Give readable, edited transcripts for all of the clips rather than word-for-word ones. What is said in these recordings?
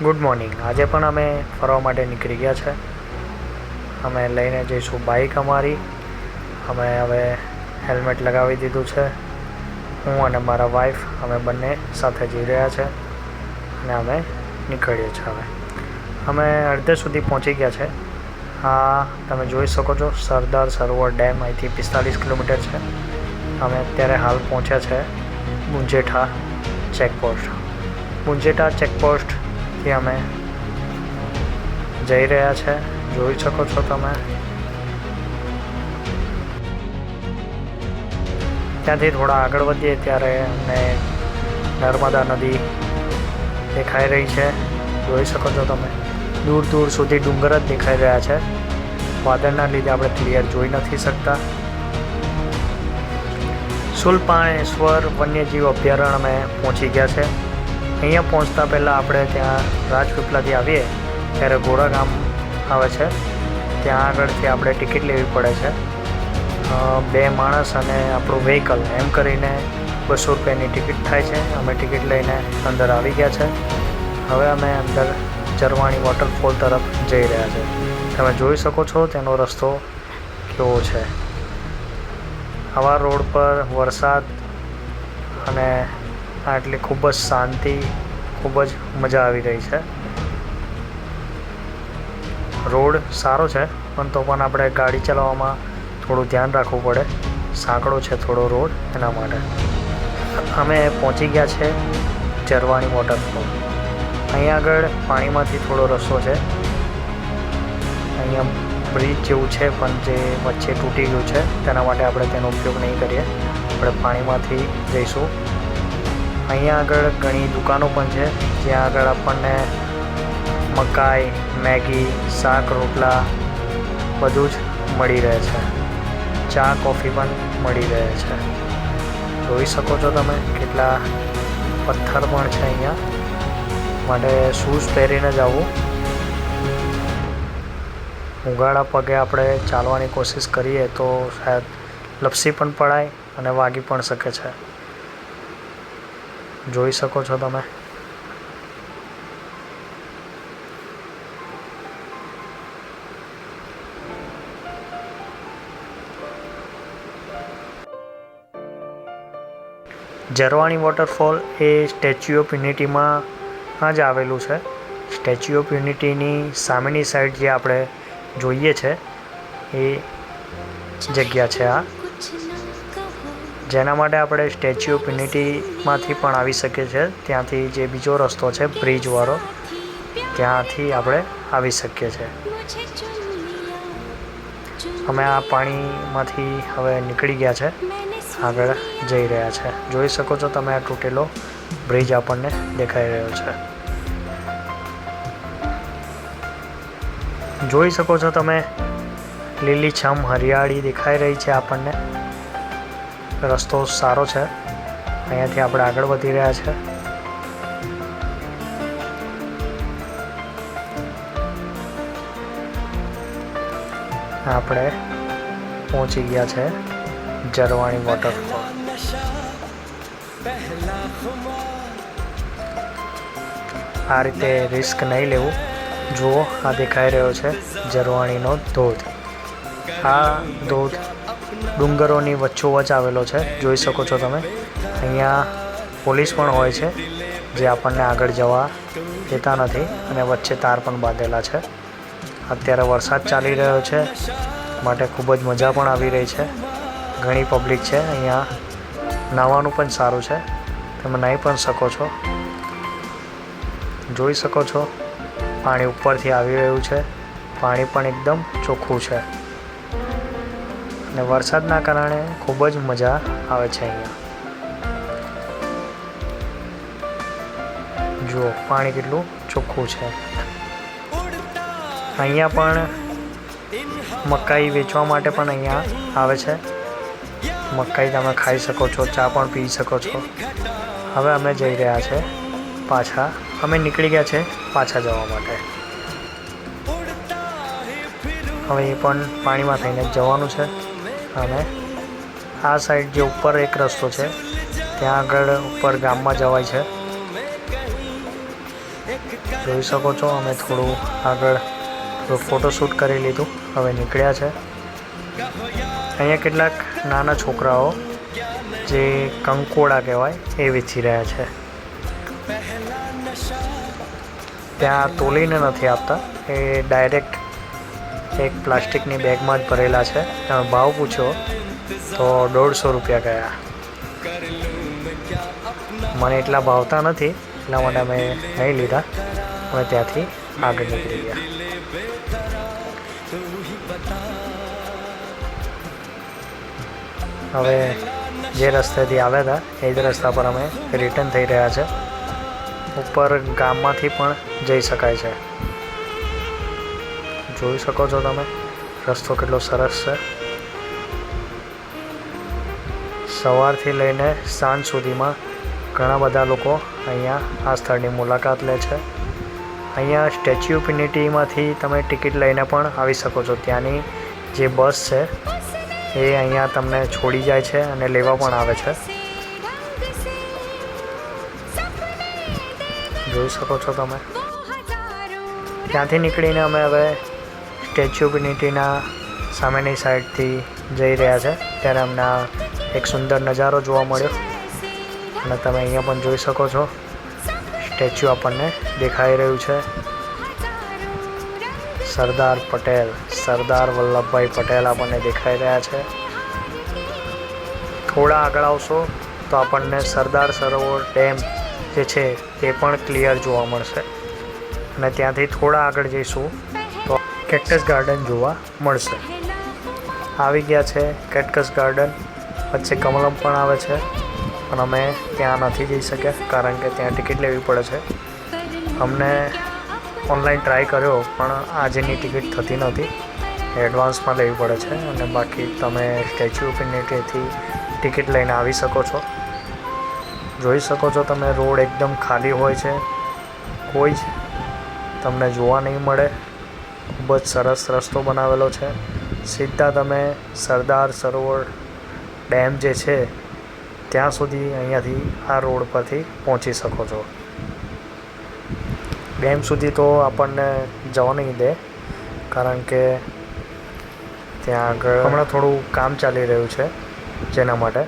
Good morning. આજે પણ અમે ફરવા માટે નીકળી ગયા છે. અમે લઈને જઈશું બાઇક અમારી. અમે હવે હેલ્મેટ લગાવી દીધું છે. હું અને મારા વાઈફ અમે બંને સાથે જઈ રહ્યા છે અને અમે નીકળીએ છીએ. અમે અડધે સુધી પહોંચી ગયા છે. આ તમે જોઈ શકો છો સરદાર સરોવર ડેમ અહીંથી 45 કિલોમીટર છે. અમે અત્યારે હાલ પહોંચ્યા છે મુંજેઠા ચેકપોસ્ટ. મુંજેઠા ચેકપોસ્ટથી અમે જઈ રહ્યા છે. જોઈ શકો છો તમે. ત્યાંથી થોડા આગળ વધીએ ત્યારે અમને નર્મદા નદી દેખાઈ રહી છે. જોઈ શકો છો તમે. દૂર દૂર સુધી ડુંગર જ દેખાઈ રહ્યા છે. વાદળના લીધે આપણે ક્લિયર જોઈ નથી શકતા. શુલપાણેશ્વર વન્યજીવ અભયારણ્ય અમે પહોંચી ગયા છે. અહીંયા પહોંચતા પહેલાં આપણે ત્યાં રાજપીપળાથી આવીએ ત્યારે ગોરા ગામ આવે છે. ત્યાં આગળથી આપણે ટિકિટ લેવી પડે છે. 2 માણસ અને આપણું વ્હીકલ એમ કરીને 200 રૂપિયાની ટિકિટ થાય છે. અમે ટિકિટ લઈને અંદર આવી ગયા છે. હવે અમે અંદર ઝરવાણી વોટરફોલ તરફ જઈ રહ્યા છે. તમે જોઈ શકો છો તેનો રસ્તો કેવો છે. આવા રોડ પર વરસાદ અને આટલી ખૂબ જ શાંતિ, ખૂબ જ મજા આવી રહી છે. રોડ સારો છે પણ તો પણ આપણે ગાડી ચલાવવામાં થોડું ધ્યાન રાખવું પડે. સાંકડો છે થોડો રોડ, એના માટે. અમે પહોંચી ગયા છે ઝરવાણી વોટરફોલ. અહીંયા આગળ પાણીમાંથી થોડો રસ્તો છે. અહીંયા બ્રિજ જેવું છે પણ જે વચ્ચે તૂટી ગયું છે તેના માટે આપણે તેનો ઉપયોગ નહીં કરીએ. આપણે પાણીમાંથી જઈશું. અહીંયા આગળ ઘણી દુકાનો પણ છે જ્યાં આગળ આપણને મકાઈ, મેગી, શાક, રોટલા બધું જ મળી રહે છે. ચા, કોફી પણ મળી રહે છે. જોઈ શકો છો તમે કેટલા પથ્થર પણ છે અહીંયા. માટે શૂઝ પહેરીને જ આવવું. ઉઘાડા પગે આપણે ચાલવાની કોશિશ કરીએ તો શાયદ લપસી પણ પડાય અને વાગી પણ શકે છે. જોઈ શકો છો તમે. ઝરવાણી વોટરફોલ એ સ્ટેચ્યુ ઓફ યુનિટીમાં જ આવેલું છે. સ્ટેચ્યુ ઓફ યુનિટીની સામેની સાઈડ જે આપણે જોઈએ છે એ જગ્યા છે આ, જેના માટે આપણે સ્ટેચ્યુ ઓફ યુનિટીમાંથી પણ આવી શકીએ છીએ. ત્યાંથી જે બીજો રસ્તો છે બ્રિજવાળો, ત્યાંથી આપણે આવી શકીએ છીએ. અમે આ પાણીમાંથી હવે નીકળી ગયા છે, આગળ જઈ રહ્યા છે. જોઈ શકો છો તમે આ તૂટેલો બ્રિજ આપણને દેખાઈ રહ્યો છે. જોઈ શકો છો તમે લીલીછમ હરિયાળી દેખાઈ રહી છે આપણને. રસ્તો સારો છે. અહીંયાથી આપણે આગળ વધી રહ્યા છે. આપણે પહોંચી ગયા છે ઝરવાણી વોટરફોલ. આ રીતે રિસ્ક નહીં લેવું. જુઓ, આ દેખાઈ રહ્યો છે ઝરવાણીનો ધોધ. આ ધોધ ડુંગરોની વચ્ચોવચ્ચ આવેલો છે. જોઈ શકો છો તમે. અહીંયા પોલીસ પણ હોય છે જે આપણને આગળ જવા દેતા નથી અને વચ્ચે તાર પણ બાંધેલા છે. અત્યારે વરસાદ ચાલી રહ્યો છે માટે ખૂબ જ મજા પણ આવી રહી છે. ઘણી પબ્લિક છે અહીંયા. નાહવાનું પણ સારું છે, તમે નાહી પણ શકો છો. જોઈ શકો છો પાણી ઉપરથી આવી રહ્યું છે. પાણી પણ એકદમ ચોખ્ખું છે અને વરસાદના કારણે ખૂબ જ મજા આવે છે અહીંયા. જુઓ પાણી કેટલું ચોખ્ખું છે. અહીંયા પણ મકાઈ વેચવા માટે પણ અહીંયા આવે છે. મકાઈ તમે ખાઈ શકો છો, ચા પણ પી શકો છો. હવે અમે જઈ રહ્યા છે પાછા. અમે નીકળી ગયા છે પાછા જવા માટે. હવે એ પણ પાણીમાં થઈને જવાનું છે. અને આ સાઈડ જે ઉપર એક રસ્તો છે ત્યાં આગળ ઉપર ગામમાં જવાય છે. જોઈ શકો છો અમે થોડું આગળ ફોટોશૂટ કરી લીધું, હવે નીકળ્યા છે. અહીંયા કેટલાક નાના છોકરાઓ જે કંકોડા કહેવાય એ વેચી રહ્યા છે. ત્યાં તોલીને નથી આપતા, એ ડાયરેક્ટ એક પ્લાસ્ટિકની બેગમાં જ ભરેલા છે. તમે ભાવ પૂછ્યો તો 150 રૂપિયા ગયા. મને એટલા ભાવતા નથી એટલા માટે અમે નહીં લીધા. અમે ત્યાંથી આગળ નીકળી ગયા. હવે જે રસ્તેથી આવ્યા હતા એ જ રસ્તા પર અમે રિટર્ન થઈ રહ્યા છે. ઉપર ગામમાંથી પણ જઈ શકાય છે. જોઈ શકો છો તમે રસ્તો કેટલો સરસ છે. સવારથી લઈને સાંજ સુધીમાં ઘણા બધા લોકો અહીંયા આ સ્થળની મુલાકાત લે છે. અહીંયા સ્ટેચ્યુ ઓફ યુનિટીમાંથી તમે ટિકિટ લઈને પણ આવી શકો છો. ત્યાંની જે બસ છે એ અહીંયા તમને છોડી જાય છે અને લેવા પણ આવે છે. જોઈ શકો છો તમે. ત્યાંથી નીકળીને અમે હવે સ્ટેચ્યુ ઓફ યુનિટીના સામેની સાઈડથી જઈ રહ્યા છે. ત્યારે અમને એક સુંદર નજારો જોવા મળ્યો અને તમે અહીંયા પણ જોઈ શકો છો સ્ટેચ્યુ આપણને દેખાઈ રહ્યું છે. સરદાર વલ્લભભાઈ પટેલ આપણને દેખાઈ રહ્યા છે. થોડા આગળ આવશો તો આપણને સરદાર સરોવર ડેમ જે છે એ પણ ક્લિયર જોવા મળશે. અને ત્યાંથી થોડા આગળ જઈશું તો કેક્ટસ ગાર્ડન જોવા મળશે. આવી ગયા છે કેક્ટસ ગાર્ડન. વચ્ચે કમલમ પણ આવે છે પણ અમે ત્યાં નથી જઈ શક્યા કારણ કે ત્યાં ટિકિટ લેવી પડે છે. અમને ઓનલાઈન ટ્રાય કર્યો પણ આજની ટિકિટ થતી નહોતી, એડવાન્સમાં લેવી પડે છે. અને બાકી તમે સ્ટેચ્યુ ઓફ યુનિટીથી ટિકિટ લઈને આવી શકો છો. જોઈ શકો છો તમે રોડ એકદમ ખાલી હોય છે, કોઈ જ તમને જોવા નહીં મળે. ખૂબ જ સરસ રસ્તો બનાવેલો છે. સીધા તમે સરદાર સરોવર ડેમ જે છે ત્યાં સુધી અહીંયાથી આ રોડ પરથી પહોંચી શકો છો. ડેમ સુધી તો આપણને જવા નહીં દે કારણ કે ત્યાં આગળ હમણાં થોડું કામ ચાલી રહ્યું છે જેના માટે.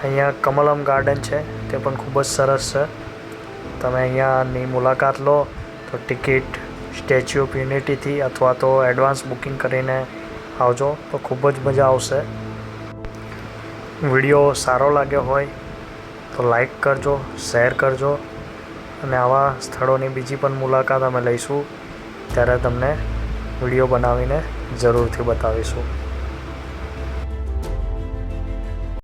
અહીંયા કમલમ ગાર્ડન છે તે પણ ખૂબ જ સરસ છે. તમે અહીંયાની મુલાકાત લો તો ટિકિટ સ્ટેચ્યુ ઓફ યુનિટીથી અથવા તો એડવાન્સ બુકિંગ કરીને આવજો તો ખૂબ જ મજા આવશે. વિડીયો સારો લાગ્યો હોય તો લાઈક કરજો, શેર કરજો અને આવા સ્થળોની બીજી પણ મુલાકાત અમે લઈશું ત્યારે તમને વિડીયો બનાવીને જરૂરથી બતાવીશું.